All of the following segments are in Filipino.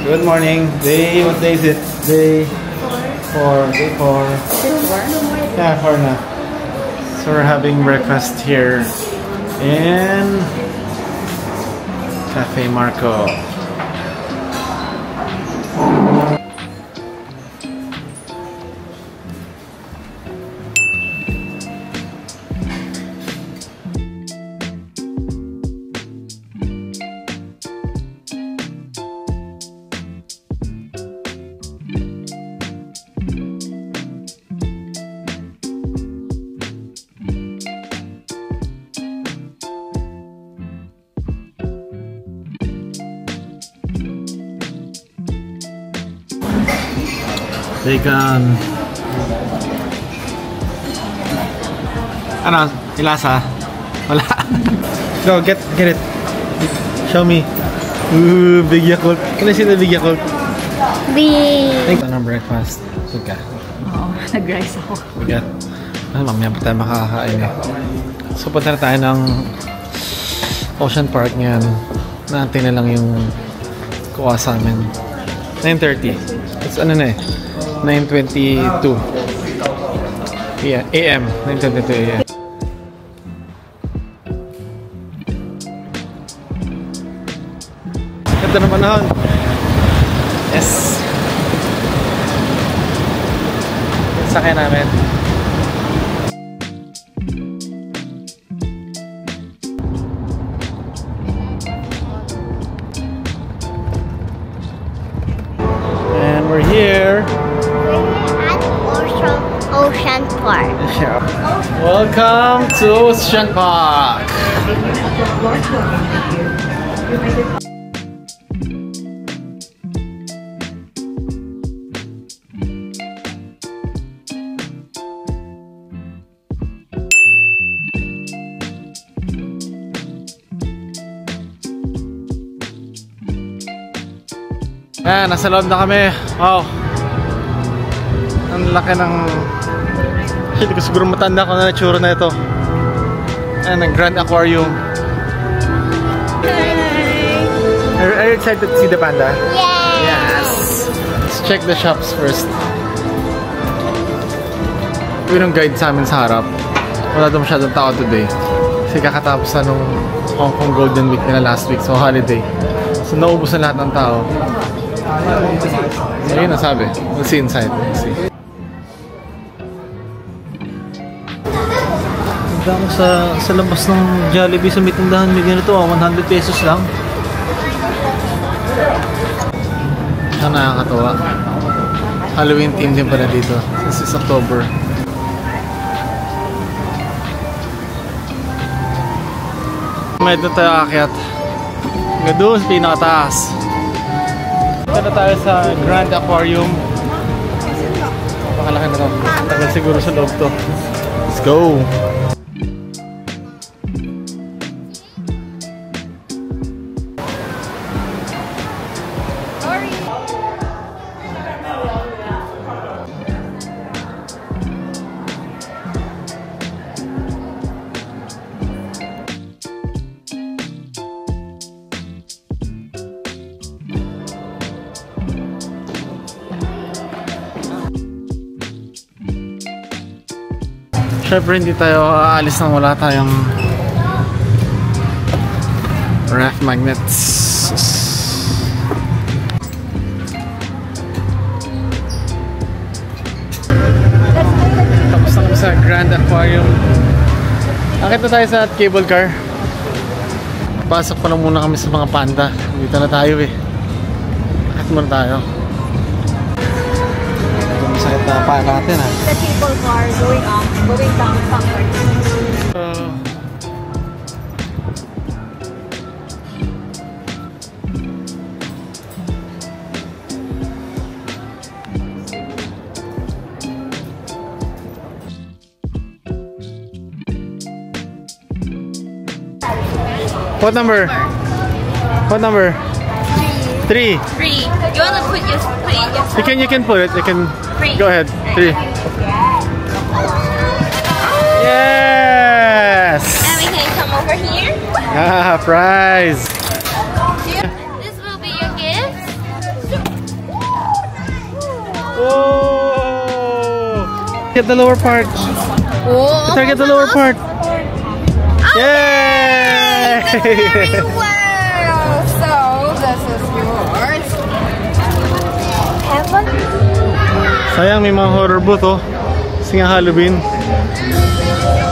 Good morning. What day is it? Day 4. Day 4. Yeah, 4 na. So we're having breakfast here in Cafe Marco. Bacon. Ano? Ilasa? Wala. Go, get it. Show me. Ooh, big Yakult. Can I see the big Yakult? Big. Ito na breakfast. Suka. Oo, nag-rice ako. Bigat. Mamaya pa tayo makakain eh. So punta na tayo ng Ocean Park ngayon. Natin na lang yung kuha sa amin. 9:30. It's ano na eh. 9:22 AM. 9:22 AM. Ganda ng panahon. Yes. Sakay namin. And we're here. Ocean Park. Yeah. Welcome to Ocean Park. Ayan, nasa loob na kami. Wow. Ang laki ng... Hindi ko siguro matanda kung ano na tsura na ito. Ayan, ang Grand Aquarium. Hi! Are you excited to see the panda? Yes! Let's check the shops first. Yun ang guide sa amin sa harap. Wala daw masyadong tao today. Kasi kakatapos na nung Hong Kong Golden Week nila last week. So holiday. So naubos na lahat ng tao. So yun ang sabi. We'll see inside. We'll see. Sa labas ng Jollibee sa may tindahan, may ganito 100 pesos lang. Siya nakakatawa. Halloween theme din pala dito. This is October. May doon tayo aakyat. Hanggang doon sa pinakataas. Ito na tayo sa Grand Aquarium. Pakalaki na ito. Tagal siguro sa loob to. Let's go! Siyempre hindi tayo aalis nang wala tayong raft magnets. Tapos na kami sa Grand Aquarium. Akit na tayo sa cable car. Pasok pa lang muna kami sa mga panda. Dito na tayo eh. Akit muna tayo. Masakit na pa natin ha. The cable car going down somewhere. What number? What number? 3. 3. You wanna put it yourself? You can put it. You can. 3. Go ahead. 3. Yes. And we can come over here. Ah, prize. This will be your gift. Oh! Get the lower part. Oh, Target the lower part. Yay! Wow! So this is yours. Sayang, may mga horror booth oh. Kasi nga Halloween.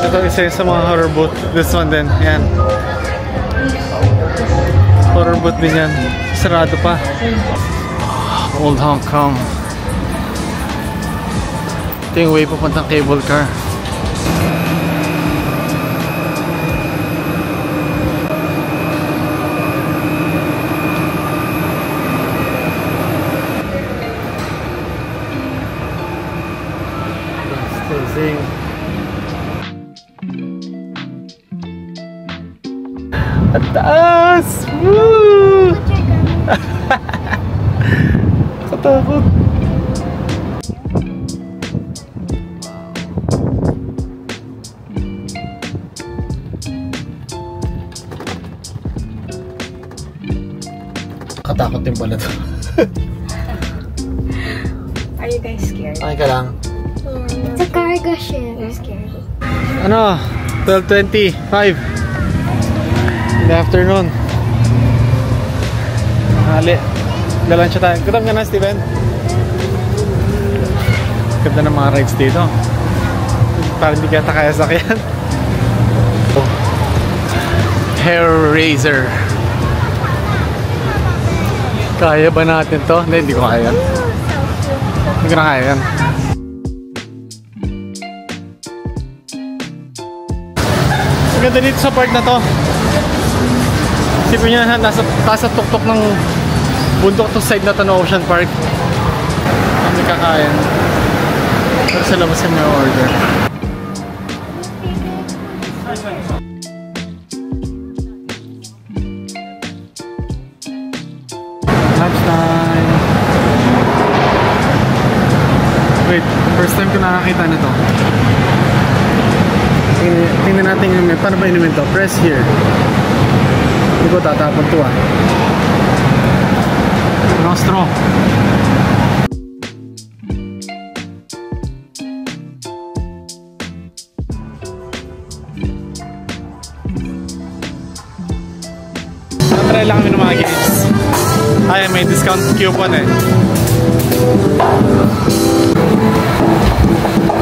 Ito isa sa mga horror booth. This one din. Yan. Horror booth din yan. Sarado pa. Old Hong Kong. Ito yung way papuntang cable car. At taas! Woo! Katakot. Katakot din pala to. Are you guys scared? Okay ka lang. It's a cargo ship. You're scared. Ano? 12:25 in the afternoon. Hali. Lalansya tayo. Gutom ka na, Steven? Ganda ng mga rides dito. Parang hindi kata kaya sakyan. Hair razor. Kaya ba natin to? Hindi ko kaya. Hindi ko na kaya yan. Ang ganda dito sa part na to. Isipin nyo na nasa taas at tuktok ng bundok to side na to na Ocean Park. Hindi kakain. Pero sa labas kami order. Lunch time. Wait, first time ko nakakita na to. Tingnan natin yung paano ba inumin to? Press here. Hindi ko tatapon to ah. No straw. Try lang kami ng mga games. Ay, may discount coupon eh.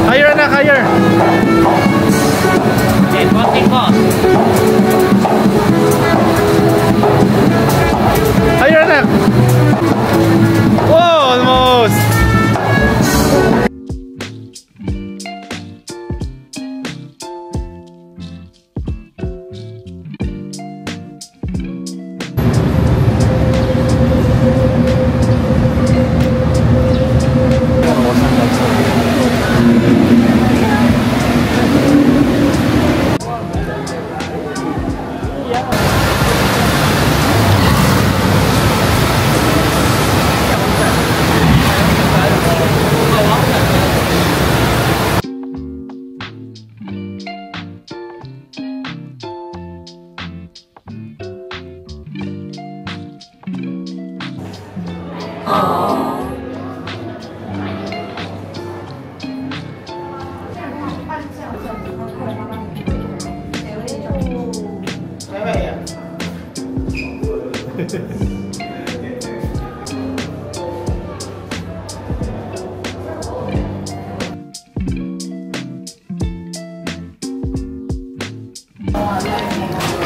Higher na, higher! Higher na! Whoa, almost!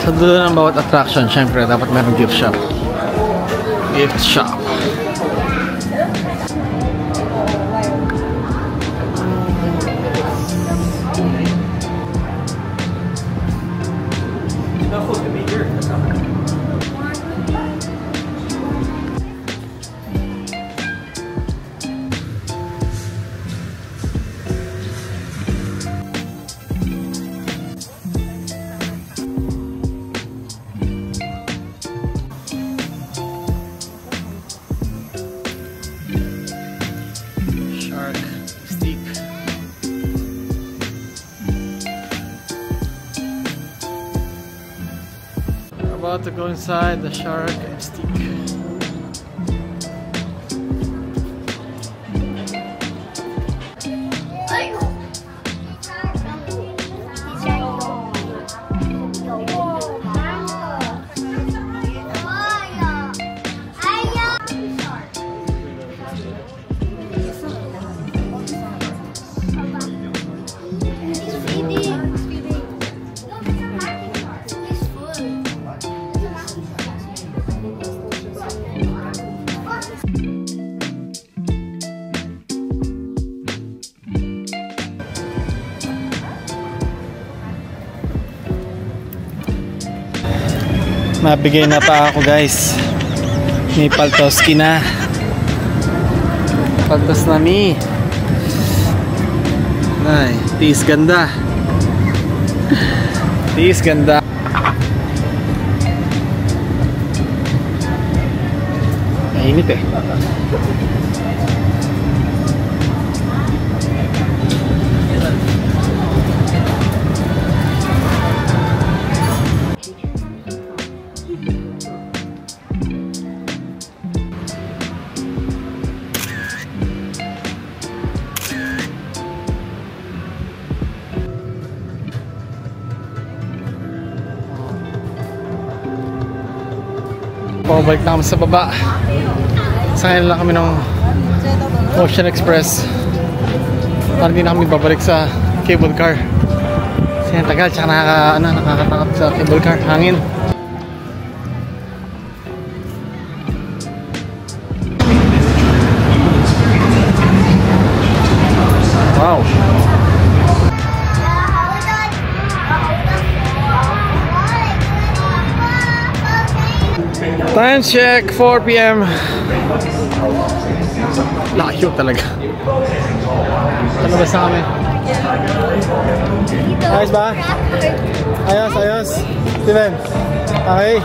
Sa dulo ng bawat attraction, syempre dapat meron gift shop. Gift shop. About to go inside the shark stick. Nabigay na pa ako guys. May paltoski na. Paltos na mi. Ay, tiis ganda. Tiis ganda. Mainit eh. Pabalik na kami sa baba. Sakay lang kami ng Ocean Express para hindi na kami babalik sa cable car kasi ang tagal, tsaka nakakatakot sa cable car, hangin. Wow. Time check, 4 PM. Layo talaga. Palabas na kami. Ayos ba? Ayos, ayos. Steven, okay.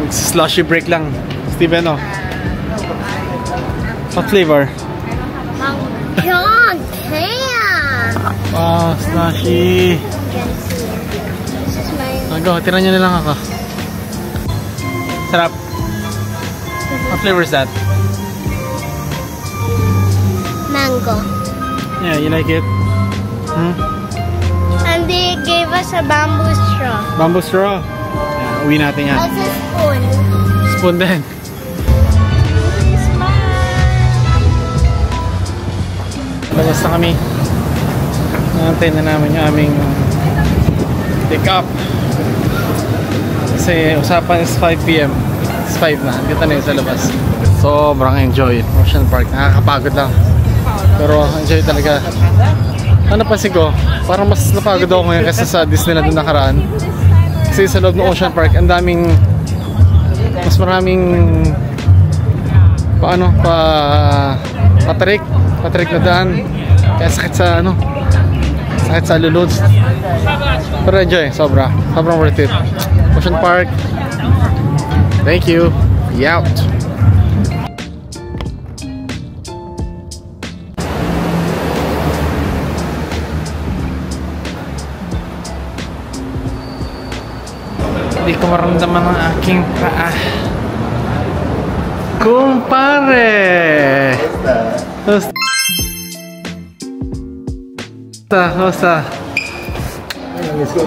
Mag-slushy break lang. Steven, oh. What flavor? John, Wow, slushy. Go, tira nyo na lang ako. Sarap. What flavor is that? mango. Yeah, you like it? Hmm? And they gave us a bamboo straw. Bamboo straw? Yeah, uwi natin yan. Also spoon. Spoon din. Labas na kami. Nantay na namin yung aming pick up. Kasi usapan is 5 PM. It's 5 na. Dito na yun sa labas. Sobrang enjoy. Ocean Park. Nakakapagod lang. Pero enjoy talaga. Ano pa ko? Parang mas napagod ako ngayon kasi sa Disneyland na nakaraan. Kasi sa loob ng Ocean Park, ang daming mas maraming patrik na daan. Kaya sakit sa sakit sa lulod. Pero enjoy, sobrang worth it. Ocean Park. Thank you. Be out. Hindi ko maramdaman ang aking paa. Kumpare! Kamusta?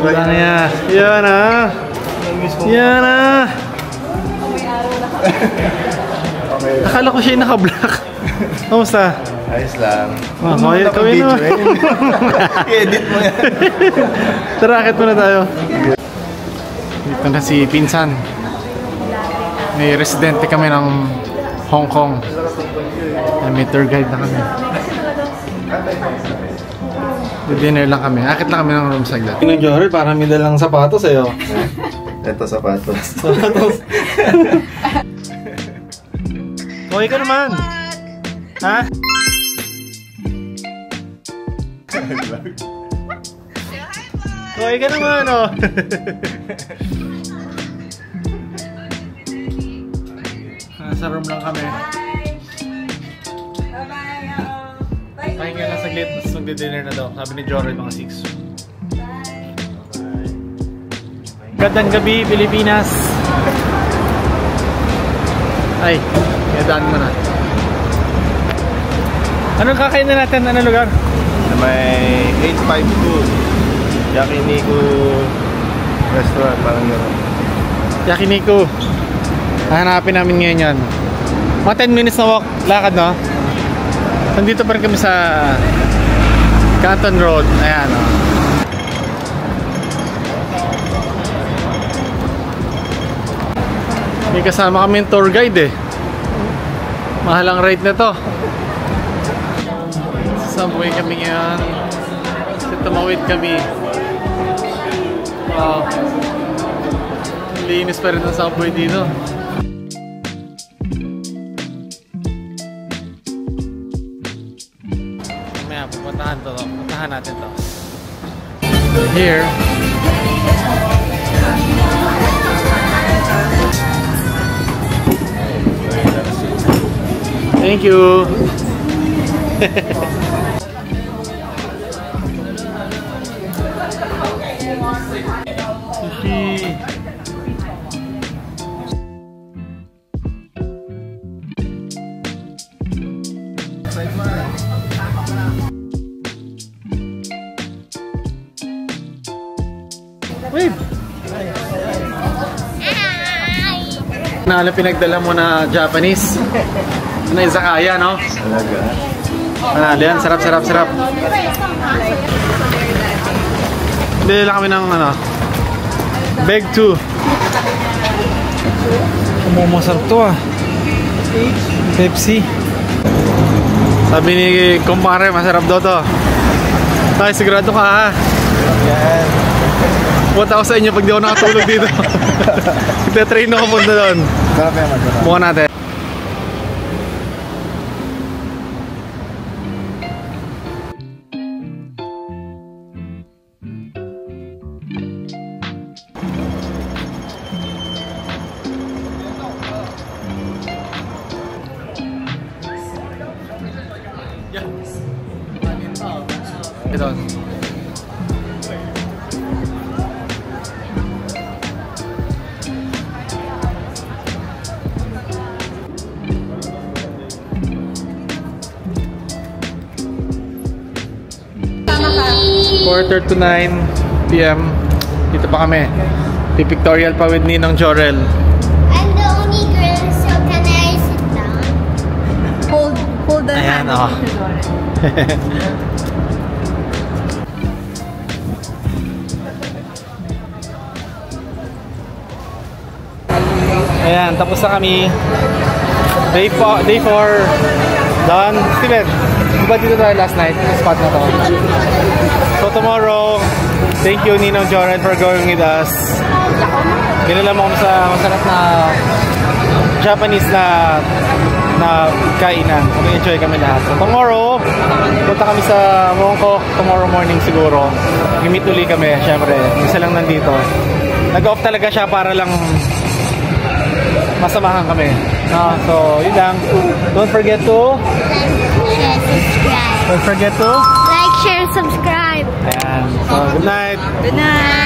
Wala niya. Yan ah! Yan ah! Akala ko siya yung naka-block. Kamusta? Ayos lang. Kawin naman. I-edit mo yan. Tara, akit muna tayo. Dito na si Pinsan. May residente kami ng Hong Kong. May tour guide na kami. Dinner lang kami. Akit lang kami ng room saglit. Yung Jory, parang may dalang sapatos sa'yo. Ito sapatos. Sapatos. Hoy ka naman! Ha? Hoy ka naman, oh! Nasa room lang kami. Pahinga lang saglit, mas magdi-dinner na daw. Sabi ni Jory, mga 6. Gandang gabi, Pilipinas! Ay, daan mo na. Anong kakain na natin? Anong lugar? Na may 852 Yakiniku restaurant, parang gano'n. Yakiniku. Hahanapin namin ngayon yan. Mga 10 minutes na walk, lakad, no? Nandito pa rin kami sa Canton Road. Ayan, no? May kasama kami yung tour guide, eh. Mahal ang rate na to. Subway kami ngayon. tumawid kami. Wow. Linis pa rin ang subway dito. Mamaya, pupuntahan to. Puntahan natin to. Here. Thank you. Sushi. Wait. Ano pinagdala mo na Japanese? Ano izakaya, no? Talaga. Ah, yan, sarap. Bili lang kami ng ano, Beg 2. Umumusap to ah. Pepsi. Sabi ni kumpare, masarap daw to. Ay, sigurado ka ha. Yan. Punta ako sa inyo pag di ako nakatulog dito. Ite-train ako punta doon. Sarap yan, masarap. Bukan natin. Ito. Quarter to 9 PM. Dito pa kami. Pipictorial pa with Ninong Jorel. I'm the only girl, so can I sit down? Hold the Ayan, hand. oh. Ayan, tapos na kami. Day 4 done. Steven, di ba dito tayo last night? Yung spot na to. So tomorrow, thank you Ninong Jorel for going with us. Ginala mo kami sa masarap na Japanese na kainan. Mag-enjoy kami lahat. So tomorrow, punta kami sa Mongkok tomorrow morning siguro. I-meet uli kami, syempre. Isa lang nandito. Nag-off talaga siya para lang masamahan kami. So, yun lang. Don't forget to Share, subscribe. Don't forget to Like, share, subscribe. Ayan. So, good night. Good night.